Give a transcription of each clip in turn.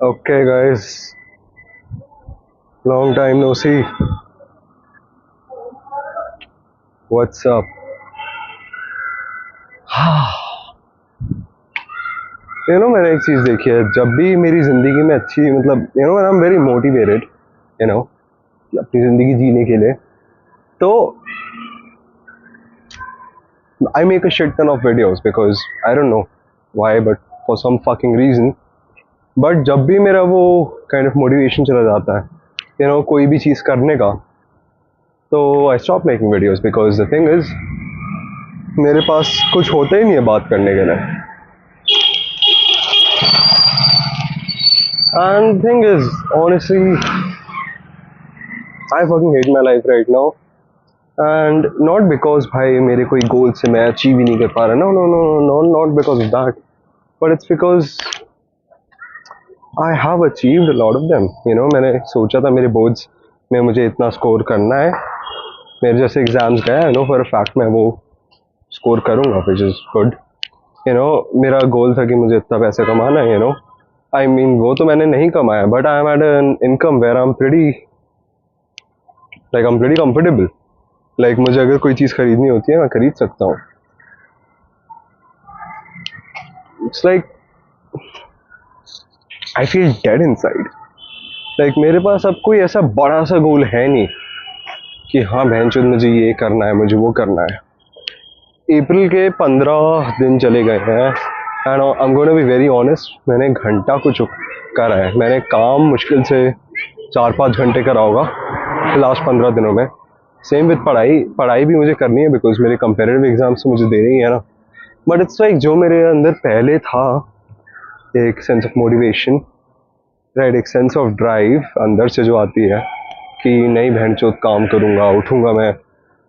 Okay, guys, long time no see. What's up? मैंने एक चीज़ देखी है, जब भी मेरी ज़िंदगी में अच्छी मतलब आई एम वेरी मोटिवेटेड अपनी ज़िंदगी जीने के लिए, तो I make a shit ton of videos because I don't know why but for some fucking reason. But जब भी मेरा वो काइंड ऑफ मोटिवेशन चला जाता है कोई भी चीज़ करने का, तो I stop making videos because the thing is मेरे पास कुछ होता ही नहीं है बात करने के लिए। And thing is, honestly, I fucking hate my life right now. And not because भाई मेरे कोई गोल से मैं अचीव ही नहीं कर पा रहा, no, not because of that, but it's because I have achieved a lot of them. मैंने सोचा था मेरे बोर्ड्स में मुझे इतना स्कोर करना है, मेरे जैसे एग्जाम्स गए, I know for a fact मैं वो स्कोर करूँगा, which is good. मेरा गोल था कि मुझे इतना पैसे कमाना है, I mean, वो तो मैंने नहीं कमाया, but I am at an income where I'm pretty comfortable. Like मुझे अगर कोई चीज़ खरीदनी होती है मैं खरीद सकता हूँ. It's like I feel dead inside. Like मेरे पास अब कोई ऐसा बड़ा सा गोल है नहीं कि हाँ बहनचोद मुझे ये करना है, मुझे वो करना है. अप्रैल के 15 दिन चले गए हैं and I'm going to be very honest, मैंने घंटा कुछ करा है. मैंने काम मुश्किल से 4-5 घंटे करा होगा लास्ट 15 दिनों में. सेम विद पढ़ाई भी मुझे करनी है बिकॉज मेरे कंपेरेटिव एग्जाम्स तो मुझे देने ही है ना. बट इट्स लाइक जो मेरे अंदर पहले था एक सेंस ऑफ मोटिवेशन, राइट, एक सेंस ऑफ ड्राइव अंदर से जो आती है कि नहीं बहनचोद काम करूँगा, उठूँगा मैं,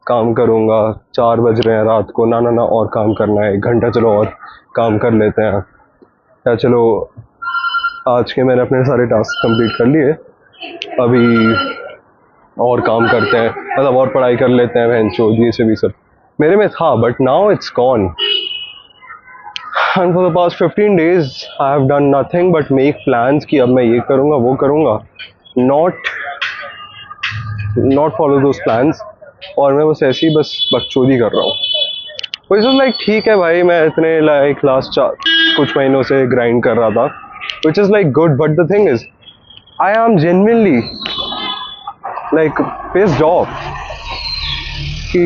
काम करूँगा, 4 बज रहे हैं रात को, ना और काम करना है, 1 घंटा चलो और काम कर लेते हैं, या चलो आज के मैंने अपने सारे टास्क कंप्लीट कर लिए, अभी और काम करते हैं, मतलब और पढ़ाई कर लेते हैं, बहनचोद ये सब मेरे में था. But now it's gone and for the past 15 days I have done nothing but make plans कि अब मैं ये करूँगा वो करूँगा, नॉट फॉलो दोज प्लान्स, और मैं बस ऐसे ही बस बकचोदी कर रहा हूँ. वो इज लाइक ठीक है भाई, मैं इतने लाइक लास्ट कुछ महीनों से ग्राइंड कर रहा था, which is like good, but the thing is I am genuinely like pissed off कि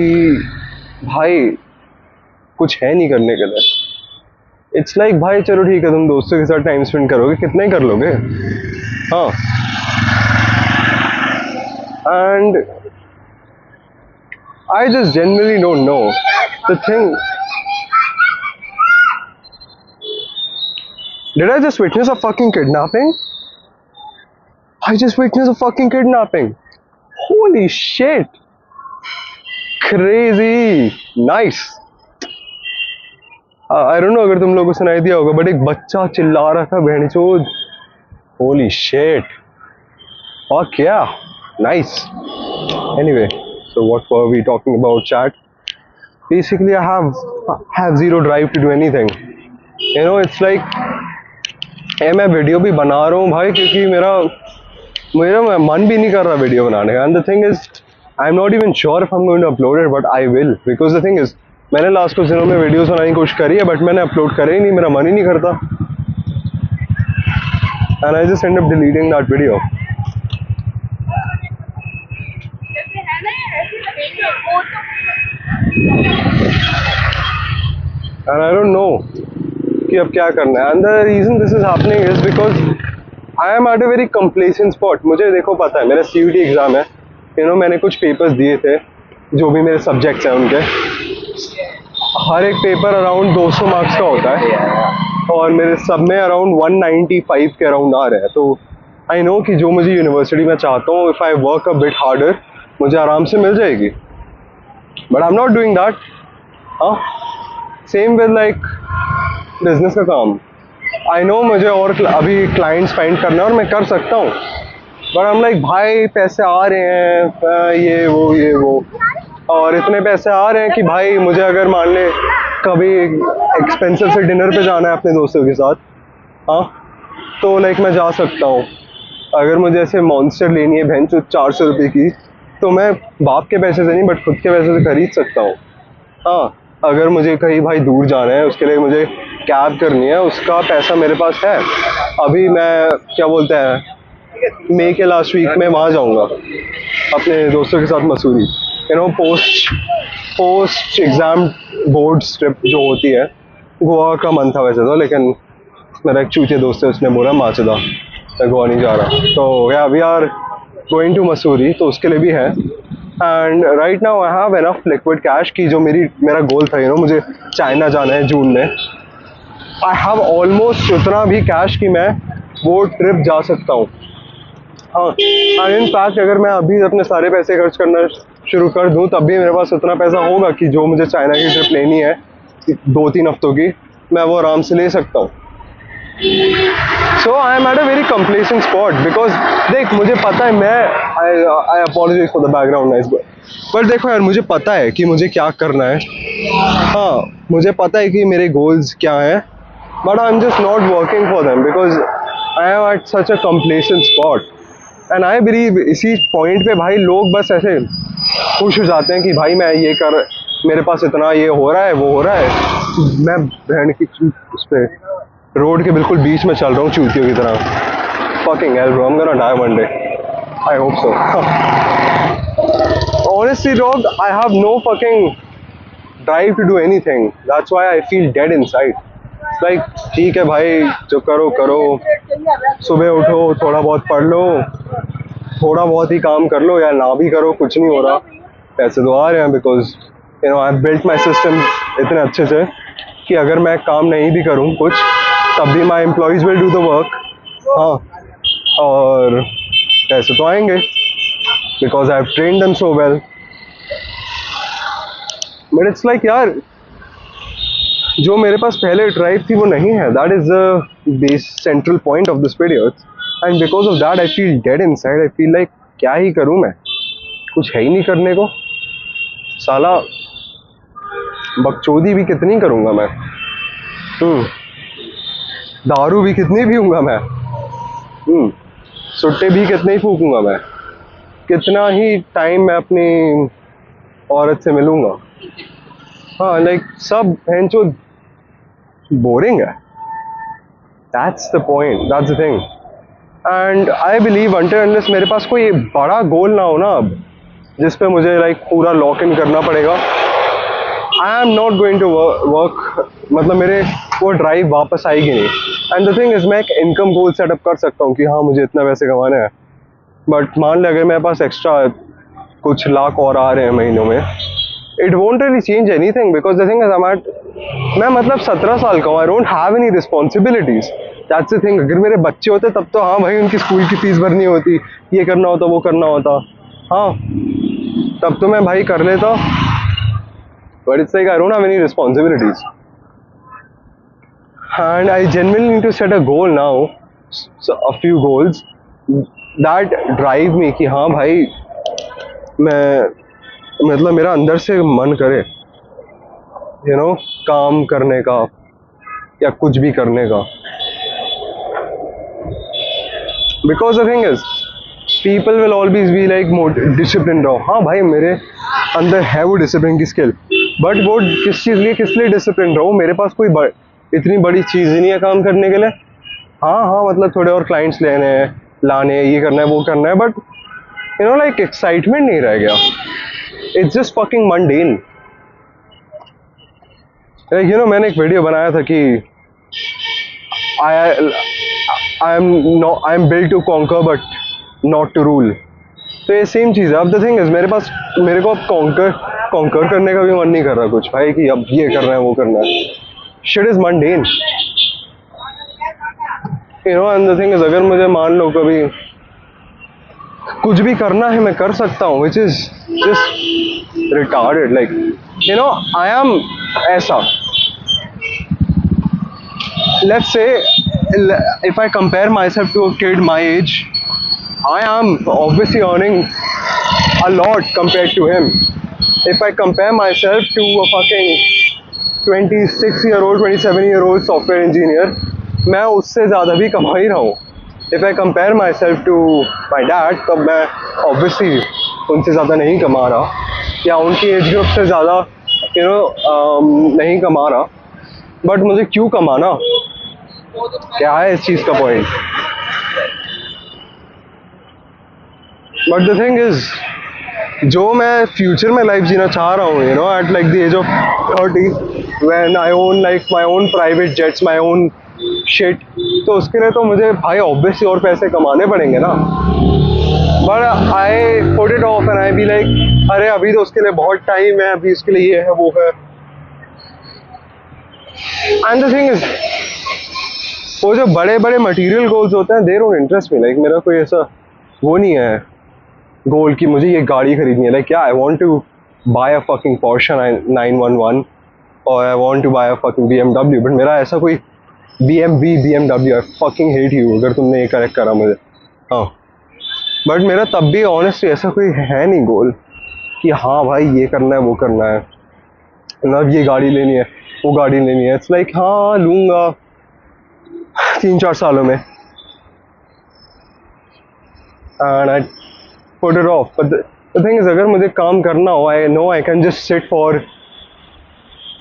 भाई कुछ है नहीं करने के लिए. इट्स लाइक भाई चलो ठीक है, तुम दोस्तों के साथ टाइम स्पेंड करोगे, कितना ही कर लोगे, हाँ. And I just genuinely don't know. The thing. Did I just witness a fucking kidnapping? I just witnessed a fucking kidnapping. Holy shit. Crazy. Nice. I don't know अगर तुम लोगों को सुनाई दिया होगा, बट एक बच्चा चिल्ला रहा था बहनचोद. Holy shit. और क्या? Nice. Anyway. So what were we talking about, chat? Basically, I have zero drive to do anything. It's like मैं वीडियो भी बना रहा हूँ भाई क्योंकि मेरा मन भी नहीं कर रहा वीडियो बनाने का. And the thing is, I'm not even sure if I'm going to upload it, but I will, because the thing is, मैंने लास्ट कुछ दिनों में वीडियोस बनाने की कोशिश करी है, बट मैंने अपलोड करे ही नहीं, मेरा मन ही नहीं करता. And I just end up deleting that video. And I don't know कि अब क्या करना है. And the reason this is happening is because I am at a very complacent spot. मुझे देखो पता है मेरा CUET एग्ज़ाम है, मैंने कुछ पेपर्स दिए थे, जो भी मेरे सब्जेक्ट्स हैं उनके, हर एक पेपर अराउंड 200 मार्क्स का होता है और मेरे सब में अराउंड 195 के अराउंड आ रहे हैं. तो आई नो कि जो मुझे यूनिवर्सिटी में चाहता हूँ, if I work a bit harder, मुझे आराम से मिल जाएगी. But I am not doing that. हाँ, सेम विद लाइक बिजनेस का काम. आई नो मुझे और अभी क्लाइंट्स फाइंड करना है और मैं कर सकता हूँ, बट हम लाइक भाई पैसे आ रहे हैं, ये वो और इतने पैसे आ रहे हैं कि भाई मुझे अगर मान ले कभी एक्सपेंसिव से डिनर पे जाना है अपने दोस्तों के साथ, हाँ, तो लाइक मैं जा सकता हूँ। अगर मुझे ऐसे मॉन्स्टर लेनी है भैंस 400 रुपये की, तो मैं बाप के पैसे से नहीं बट खुद के पैसे से खरीद सकता हूँ। हाँ, अगर मुझे कहीं भाई दूर जाना है, उसके लिए मुझे कैब करनी है, उसका पैसा मेरे पास है। अभी मैं क्या बोलते हैं, मई के लास्ट वीक में वहाँ जाऊँगा अपने दोस्तों के साथ Mussoorie, post exam board trip जो होती है। गोवा का मन था वैसे तो, लेकिन मेरा एक चूतिया दोस्त है, उसने बोला माचदा मैं गोवा नहीं जा रहा, तो या we are going to Mussoorie, तो उसके लिए भी है। And right now I have enough liquid cash की जो मेरा गोल था, मुझे चाइना जाना है जून में। आई हैव ऑलमोस्ट उतना भी कैश कि मैं वो ट्रिप जा सकता हूँ। हाँ, एंड इन फैक्ट अगर मैं अभी अपने सारे पैसे खर्च करना शुरू कर दूँ, तब भी मेरे पास उतना पैसा होगा कि जो मुझे चाइना की ट्रिप लेनी है 2-3 हफ्तों की, मैं वो आराम से ले सकता हूँ। So I am at a very complacent spot, because देख मुझे पता है, I apologise for the background noise, but देखो यार, मुझे पता है कि मुझे क्या करना है। हाँ, मुझे पता है कि मेरे गोल्स क्या हैं, but I am just not working for them because I am at such a complacent spot. And I believe इसी पॉइंट पे भाई लोग बस ऐसे खुश हो जाते हैं कि भाई मैं ये कर, मेरे पास इतना ये हो रहा है, वो हो रहा है, मैं बहन की उस पर रोड के बिल्कुल बीच में चल रहा हूँ चूतियों की तरह। Fucking hell bro, I'm gonna die one day. I hope so. Honestly dog, I have no fucking drive to do anything. That's why I feel dead inside. Like ठीक है भाई, जो करो करो, सुबह उठो, थोड़ा बहुत पढ़ लो, थोड़ा बहुत ही काम कर लो, या ना भी करो, कुछ नहीं हो रहा, पैसे तो आ रहे हैं because I built my system इतने अच्छे से कि अगर मैं काम नहीं भी करूँ कुछ, तब भी my employees will do the work. हाँ, और पैसे तो आएंगे because I have trained them so well. But it's like यार, जो मेरे पास पहले ड्राइव थी वो नहीं है। That is the base central point of this video, and because of that I feel dead inside. I feel like क्या ही करूँ मैं, कुछ है ही नहीं करने को। साला बकचोदी भी कितनी करूँगा मैं, दारू भी कितनी पीऊँगा मैं, सुट्टे भी कितने ही फूकूँगा मैं, कितना ही टाइम मैं अपनी औरत से मिलूँगा। हाँ, लाइक सब भैंचो बोरिंग है। That's the point, that's the thing. And I believe until unless मेरे पास कोई बड़ा गोल ना हो ना अब, जिस पे मुझे लाइक पूरा लॉक इन करना पड़ेगा, I am not going to work. मतलब मेरे वो ड्राइव वापस आएगी नहीं। एंड द थिंग इज, मैं एक इनकम गोल सेटअप कर सकता हूँ कि हाँ मुझे इतना पैसे कमाने हैं, बट मान ले अगर मेरे पास एक्स्ट्रा कुछ लाख और आ रहे हैं महीनों में, it won't really change anything because the thing is मैं मतलब 17 साल का हूँ, I don't have any responsibilities. That's the thing. अगर मेरे बच्चे होते तब तो हाँ भाई, उनकी स्कूल की फीस भरनी होती, ये करना होता, वो करना होता, हाँ तब तो मैं भाई कर लेता, but it's like I don't have any responsibilities. And I genuinely need to set a goal now, so a few goals that drive me कि हाँ भाई मैं मतलब मेरा अंदर से मन करे काम करने का या कुछ भी करने का। Because the thing is, people will always be like disciplined रहो। हाँ भाई, मेरे अंदर है वो डिसिप्लिन की स्किल, बट वो किस लिए डिसिप्लिन रहो, मेरे पास कोई इतनी बड़ी चीज़ ही नहीं है काम करने के लिए। हाँ मतलब थोड़े और क्लाइंट्स लाने, ये करना है, वो करना है, बट लाइक एक्साइटमेंट नहीं रह गया। It's just fucking mundane. मैंने एक वीडियो बनाया था कि I am built to conquer but not to rule. तो ये सेम चीज़ है। अब द थिंग इज, मेरे को अब कॉन्कर करने का भी मन नहीं कर रहा कुछ भाई, कि अब ये करना है, वो करना है। Shit is mundane, and the thing is, अगर मुझे मान लो कभी कुछ भी करना है, मैं कर सकता हूँ, which is just retarded. Like I am ऐसा, let's say if I compare myself to a kid my age, I am obviously earning a lot compared to him. If I compare myself to a fucking 26-year-old, 27-year-old software engineer, मैं उससे ज़्यादा भी कमा ही रहा हूँ। If I compare myself to my dad, तब मैं ऑब्वियसली उनसे ज़्यादा नहीं कमा रहा, या उनकी एज ग्रुप से ज़्यादा नहीं कमा रहा। बट मुझे क्यों कमाना, क्या है इस चीज़ का point? But the thing is, जो मैं फ्यूचर में लाइफ जीना चाह रहा हूँ, at like the age of 30, when I own like my own private jets, my own shit, तो उसके लिए तो मुझे भाई ऑब्वियसली और पैसे कमाने पड़ेंगे ना। But I put it of and I be like, अरे अभी तो उसके लिए बहुत टाइम है, अभी उसके लिए ये है वो है। एंड द थिंग इज, वो जो बड़े बड़े मटेरियल गोल्स होते हैं, they don't interest me. Like मेरा कोई ऐसा वो नहीं है गोल कि मुझे ये गाड़ी खरीदनी है। लाइक क्या, I want to buy a fucking Porsche 911 और I want to buy a fucking BMW। But मेरा ऐसा कोई BMW, I fucking hate you अगर तुमने ये करेक्ट करा मुझे। हाँ, बट मेरा तब भी ऑनेस्टली ऐसा कोई है नहीं गोल कि हाँ भाई ये करना है वो करना है, मतलब ये गाड़ी लेनी है वो गाड़ी लेनी है। इट्स लाइक हाँ लूँगा 3-4 सालों में, and I put it of. But the thing is, अगर मुझे काम करना हो, I know I can just sit for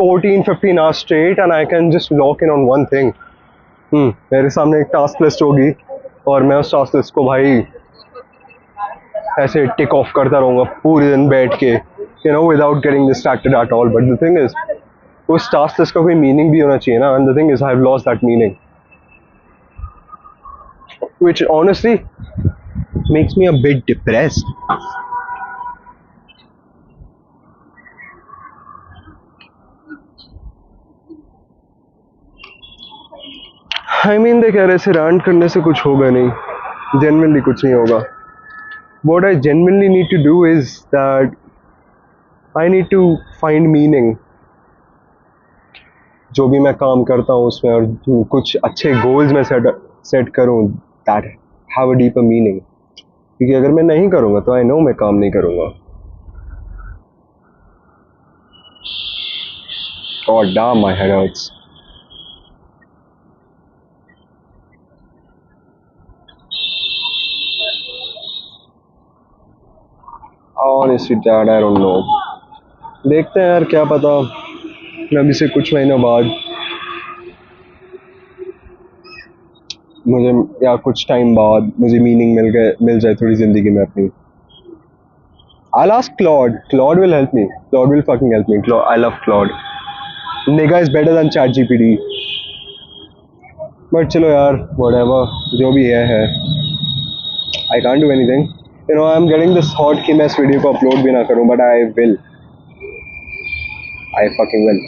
14-15 hours straight and I can just lock in on one thing. मेरे सामने एक टास्क लिस्ट होगी और मैं उस टास्क लिस्ट को भाई ऐसे टिक ऑफ करता रहूँगा पूरे दिन बैठ के, without getting distracted at all. But the thing is, उस टास्क लिस्ट का कोई मीनिंग भी होना चाहिए ना। And the thing is, I have lost that meaning, which honestly makes me a bit depressed. I mean, देख यार, ऐसे रैंट करने से कुछ होगा नहीं, genuinely कुछ नहीं होगा। What I genuinely need to do is that I need to find meaning जो भी मैं काम करता हूँ उसमें, और कुछ अच्छे गोल्स में सेट करूँ that have a deeper meaning। क्योंकि अगर मैं नहीं करूँगा तो आई नो मैं काम नहीं करूँगा। God damn, my head hurts. Honestly, Dad, I don't know. देखते हैं यार, क्या पता अभी से कुछ महीनों बाद मुझे, या कुछ टाइम बाद मुझे मीनिंग मिल जाए थोड़ी जिंदगी में अपनी। I'll ask Claude. Claude will help me. Claude will fucking help me. I love Claude. Nigga is better than ChatGPT. But चलो यार, whatever, जो भी है। I can't do anything. I'm getting this thought कि मैं इस वीडियो को upload भी ना करूं, but I will. I fucking will.